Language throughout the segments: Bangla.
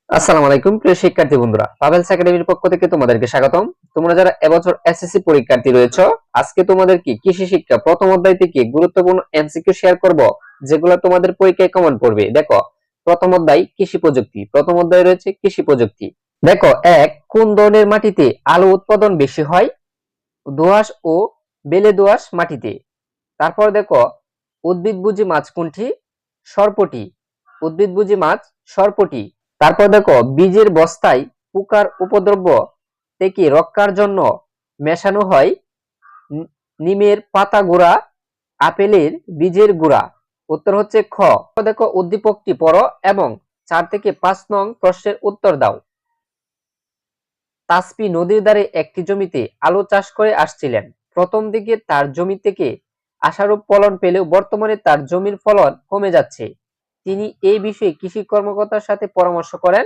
আসসালামু আলাইকুম প্রিয় শিক্ষার্থী বন্ধুরা, পাভেলস একাডেমির পক্ষ থেকে তোমাদেরকে স্বাগতম। তোমরা যারা এবছর এসএসসি পরীক্ষার্থী রয়েছে, আজকে তোমাদের কি কৃষি শিক্ষা প্রথম অধ্যায় থেকে গুরুত্বপূর্ণ এমসিকিউ শেয়ার করব, যেগুলো তোমাদের পরীক্ষায় কমন পড়বে। দেখো, প্রথম অধ্যায় কৃষি প্রযুক্তি। প্রথম অধ্যায় রয়েছে কৃষি প্রযুক্তি। দেখো, এক, কোন ধরনের মাটিতে আলু উৎপাদন বেশি হয়? দোআঁশ ও বেলে দোআঁশ মাটিতে। তারপর দেখো, উদ্ভিদভোজী মাছ কোনটি? সরপটি। উদ্ভিদভোজী মাছ সরপটি। তারপর দেখো, বীজের বস্তায় পোকার উপদ্রব থেকে রক্ষার জন্য মেশানো হয় নিমের পাতা গুঁড়া, আপেলের বীজের গুঁড়া। উত্তর হচ্ছে খ। দেখো, উদ্দীপকটি পড়ো এবং 4 থেকে 5 নং প্রশ্নের উত্তর দাও। তাসপি নদীর ধারে একটি জমিতে আলু চাষ করে আসছিলেন। প্রথম দিকে তার জমি থেকে আশারূপ ফলন পেলেও বর্তমানে তার জমির ফলন কমে যাচ্ছে। তিনি এই বিষয়ে কৃষি কর্মকর্তার সাথে পরামর্শ করেন।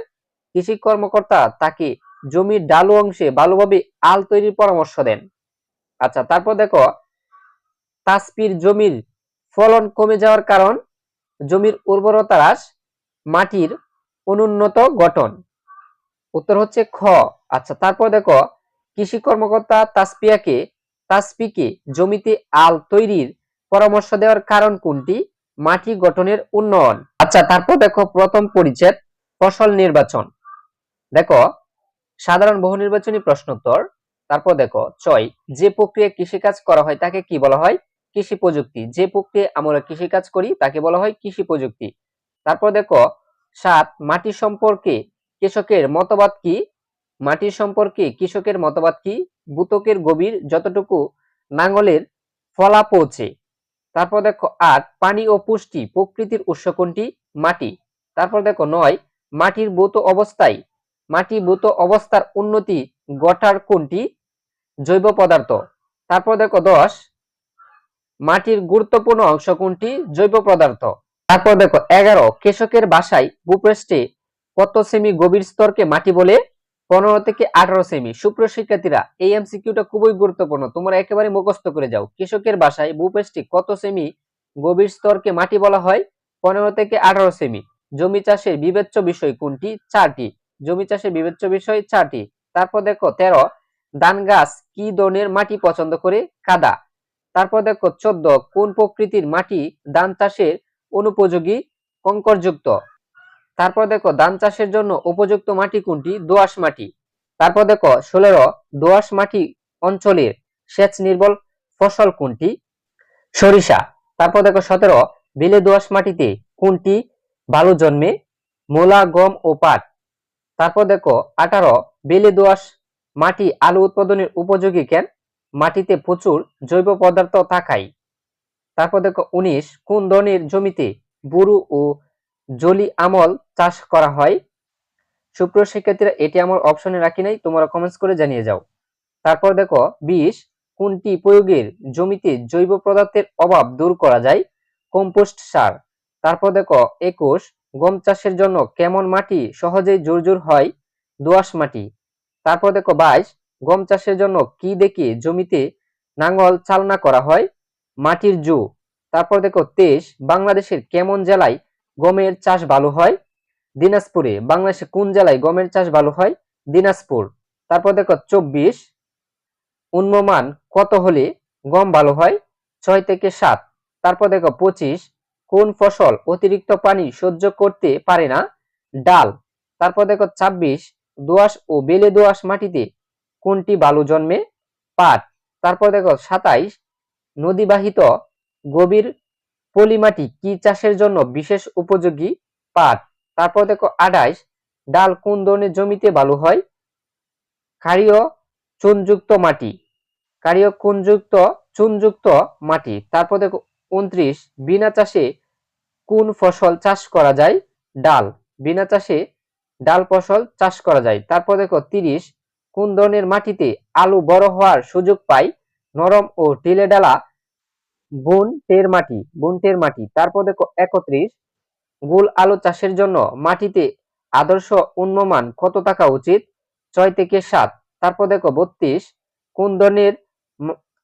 কৃষি কর্মকর্তা তাকে জমির ঢালু অংশে ভালোভাবে আল তৈরির পরামর্শ দেন। আচ্ছা, তারপর দেখো, তাসপির জমির ফলন কমে যাওয়ার কারণ? জমির উর্বরতা হ্রাস, মাটির অনুন্নত গঠন। উত্তর হচ্ছে খ। আচ্ছা, তারপর দেখো, কৃষি কর্মকর্তা তাসপিকে জমিতে আল তৈরির পরামর্শ দেওয়ার কারণ কোনটি? মাটি গঠনের উন্নয়ন। আচ্ছা, তারপর দেখো, প্রথম পরিচ্ছেদ ফসল নির্বাচন। দেখো, সাধারণ বহু নির্বাচনী প্রশ্নোত্তর। তারপর দেখো, 6, যে প্রক্রিয়ায় কৃষিকাজ করা হয় তাকে কি বলা হয়? কৃষি প্রযুক্তি। যে প্রক্রিয়ায় আমরা কৃষিকাজ করি তাকে বলা হয় কৃষি প্রযুক্তি। তারপর দেখো, 7, মাটি সম্পর্কে কৃষকের মতবাদ কি? মাটির সম্পর্কে কৃষকের মতবাদ কি? ভূত্বকের গভীর যতটুকু নাঙ্গলের ফলা পৌঁছে। তারপর দেখো, 8, পানি ও পুষ্টি প্রকৃতির উৎস কোনটি? মাটি। তারপর দেখো, 9, মাটির ভৌত অবস্থার উন্নতি ঘটার কোনটি? জৈব পদার্থ। তারপর দেখো, 10, মাটির গুরুত্বপূর্ণ অংশ কোনটি? জৈব পদার্থ। তারপর দেখো, 11, কৃষকের বাসায় ভূপৃষ্ঠে কত সেমি গভীর স্তরকে মাটি বলে? 15 থেকে 18 সেমি। সুপ্রিয় শিক্ষার্থীরা, এই এমসিকিউটা খুবই গুরুত্বপূর্ণ, তোমরা একেবারে মুখস্থ করে যাও। কৃষকের বাসায় ভূপৃষ্ঠে কত সেমি গভীর স্তরকে মাটি বলা হয়? 15 থেকে 18 সেমি। জমি চাষের বিবেচ্য বিষয় কোনটি? 4টি। জমি চাষের বিবেচ্য বিষয় 4টি। তারপর দেখো, 13, ধান গাছ কি ধরনের মাটি পছন্দ করে? কাদা। তারপর দেখো, 14, কোন প্রকৃতির মাটি ধান চাষের অনুপযোগী? কংকরযুক্ত। তারপর দেখো, ধান চাষের জন্য উপযুক্ত মাটি কোনটি? দোআঁশ মাটি। তারপর দেখো, 16, দোআঁশ মাটি অঞ্চলের সেচ নির্ভর ফসল কোনটি? সরিষা। তারপর দেখো, 17, বেলে দোআঁশ মাটিতে কোনটি ভালো জন্মে? মূলা, গম ও পাট। তারপর দেখো, 18, বেলে দোআঁশ মাটি আলু উৎপাদনের উপযোগী কেন? মাটিতে প্রচুর জৈব পদার্থ থাকায়। তারপর দেখো, 19, কোন ধরনের জমিতে বুরু ও জলি আমল চাষ করা হয়? সুপ্রিয় শিক্ষার্থীরা, এটি আমার অপশনে রাখি নাই, তোমরা কমেন্টস করে জানিয়ে যাও। তারপর দেখো, 20, কোনটি প্রয়োগের জমিতে জৈব পদার্থের অভাব দূর করা যায়? কম্পোস্ট সার। তারপর দেখো, 21, গম চাষের জন্য কেমন মাটি সহজেই জর্জর হয়? দোআঁশ মাটি। তারপর দেখো, 22, গম চাষের জন্য কি দেখে জমিতে নাঙ্গল চালনা করা হয়? মাটির জু। তারপর দেখো, 23, বাংলাদেশের কেমন জেলায় গমের চাষ ভালো হয়? দিনাজপুরে। বাংলাদেশে কোন জেলায় গমের চাষ ভালো হয়? দিনাজপুর। তারপর দেখো, 24, উন্নমান কত হলে গম ভালো হয়? 6 থেকে 7। তারপর দেখো, 25, কোন ফসল অতিরিক্ত পানি সহ্য করতে পারে না? ডাল। তারপর দেখো, 26, দোআঁশ ও বেলে দোআঁশ মাটিতে কোনটি ভালো জন্মে? পাট। তারপর দেখো, 27, নদীবাহিত গভীর পলি মাটি কি চাষের জন্য বিশেষ উপযোগী? পাট। তারপর দেখো, 28, ডাল কোন ধরনের জমিতে ভালো হয়? ক্ষারীয় চুনযুক্ত মাটি। ক্ষারীয় চুনযুক্ত মাটি। তারপর দেখো, 29, বিনা চাষে কোন ফসল চাষ করা যায়? ডাল। বিনা চাষে ডাল ফসল চাষ করা যায়। তারপর দেখো, 30, কোন ধরনের মাটিতে আলু বড় হওয়ার সুযোগ পায়? নরম ও ঢিলেঢালা বুনটের মাটি। তারপর দেখো, 31, গোল আলু চাষের জন্য মাটিতে আদর্শ উন্নমান কত থাকা উচিত? 6 থেকে 7। তারপর দেখো, 32,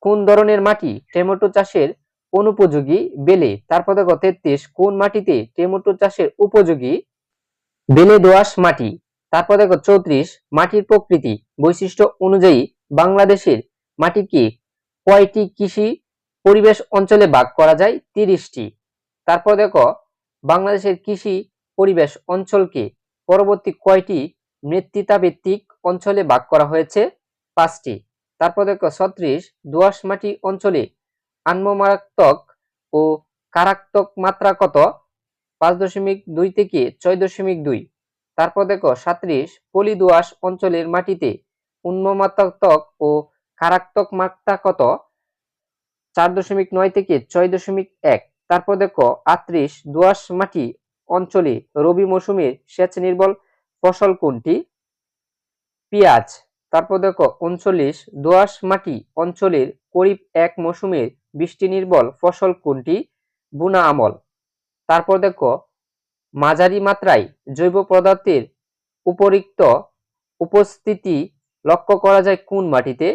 কোন ধরনের মাটি টমেটো চাষের অনুপযোগী? বেলে। তারপর দেখো, 33, কোন মাটিতে টমেটো চাষের উপযোগী? বেলে দোআঁশ মাটি। তারপর দেখো 34 মাটির প্রকৃতি বৈশিষ্ট্য অনুযায়ী বাংলাদেশের মাটিকে কয়টি কৃষি পরিবেশ অঞ্চলে ভাগ করা যায়? 30টি। তারপর দেখো বাংলাদেশের কৃষি পরিবেশ অঞ্চলকে পরবর্তী কয়টি মৃত্তিকাভিত্তিক অঞ্চলে ভাগ করা হয়েছে? 5টি। তারপর দেখো 36 দোআঁশ মাটি অঞ্চলে আম্লমারাত্মক ও কারাত্মক মাত্রা কত? 5.2 থেকে 6.2। তারপর দেখো 37 পলি দোআঁশ অঞ্চলের মাটিতে আম্লমারাত্মক ও কারাত্মক মাত্রা কত? 4.9 থেকে 6.1। তারপর দেখো 38 দোআঁশ মাটি অঞ্চলে রবি মৌসুমের সেচ নির্ভর ফসল কোনটি? পেঁয়াজ। তারপর দেখো 39 দোআঁশ মাটি অঞ্চলের খরিফ এক মৌসুমের বৃষ্টি নির্ভর ফসল কোনটি? বুনা আমন। তারপর দেখো মাঝারি মাত্রায় জৈব পদার্থের উপরিক্ত উপস্থিতি লক্ষ্য করা যায় কোন মাটিতে?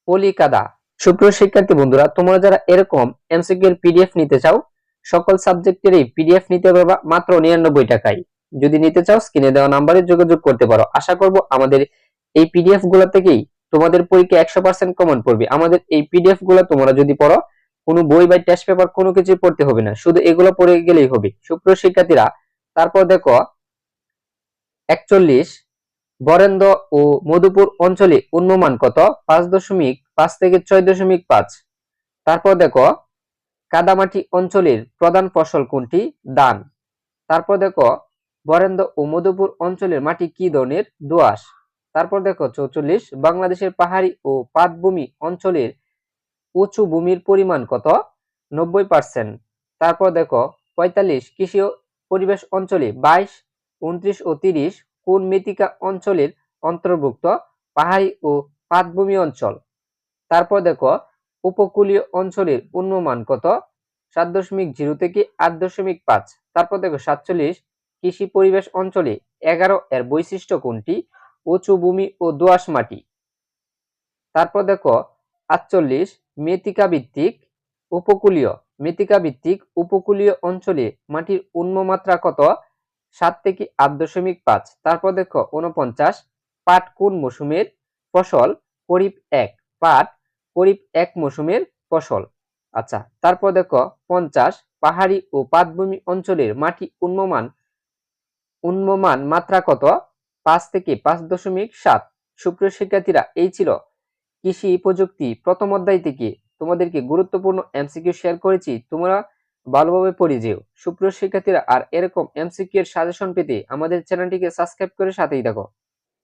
পলিকাদা। সুপ্রিয় শিক্ষার্থী বন্ধুরা, তোমরা যারা এরকম এমসিকিউ এর পিডিএফ নিতে চাও, সকল সাবজেক্টের এই পিডিএফ নিতে পারবা মাত্র 99 টাকায়। যদি নিতে চাও স্ক্রিনে দেওয়া নম্বরে যোগাযোগ করতে পারো। আশা করব আমাদের এই পিডিএফ গুলো থেকেই তোমাদের পরীক্ষা 100% কমন পড়বে। আমাদের এই পিডিএফ গুলো তোমরা যদি পড়ো, কোনো বই বা টেস্ট পেপার কোনো কিছু পড়তে হবে না, শুধু এগুলো পড়ে গেলেই হবে। সুপ্রিয় শিক্ষার্থীরা, তারপর দেখো 41 বরেন্দ্র ও মধুপুর অঞ্চলে উন্নমান কত? 5.5 থেকে 6.5। তারপর দেখো কাদামাটি অঞ্চলের প্রধান ফসল কোনটি? ধান। তারপর দেখো বরেন্দ্র ও মধুপুর অঞ্চলের মাটি কি ধরনের? দোআঁশ। তারপর দেখো 44 বাংলাদেশের পাহাড়ি ও পাদভূমি অঞ্চলের উঁচু ভূমির পরিমাণ কত? 90%। তারপর দেখো 45 কৃষি পরিবেশ অঞ্চলে 22, 29 ও 30 কোন মৃত্তিকা অঞ্চলের অন্তর্ভুক্ত? পাহাড়ি ও পাদভূমি অঞ্চল। তারপর দেখো উপকূলীয় অঞ্চলের উন্নমান কত? 7.0 থেকে 8.5। তারপর দেখো 47 কৃষি পরিবেশ অঞ্চলে 11 এর বৈশিষ্ট্য কোনটি? উঁচু ভূমি ও দোআঁশ মাটি। তারপর দেখো 48 মৃত্তিকা ভিত্তিক অঞ্চলে মাটির উন্মমাত্রা কত? 7 থেকে 8.5। তারপর দেখো 49 পাট কোন মৌসুমের ফসল? খরিফ এক। পাট খরিফ এক মৌসুমের ফসল। আচ্ছা, তারপর দেখো 50 পাহাড়ি ও পাদভূমি অঞ্চলের মাটি উন্মমান মাত্রা কত? 5 থেকে 5.7। সুপ্রিয় শিক্ষার্থীরা, এই ছিল কৃষি প্রযুক্তি প্রথম অধ্যায় থেকে তোমাদেরকে গুরুত্বপূর্ণ এমসিকিউ শেয়ার করেছি। তোমরা ভালোভাবে পড়ে যেও সুপ্রিয় শিক্ষার্থীরা। আর এরকম এমসিকিউ এর সাজেশন পেতে আমাদের চ্যানেলটিকে সাবস্ক্রাইব করে সাথেই থাকো।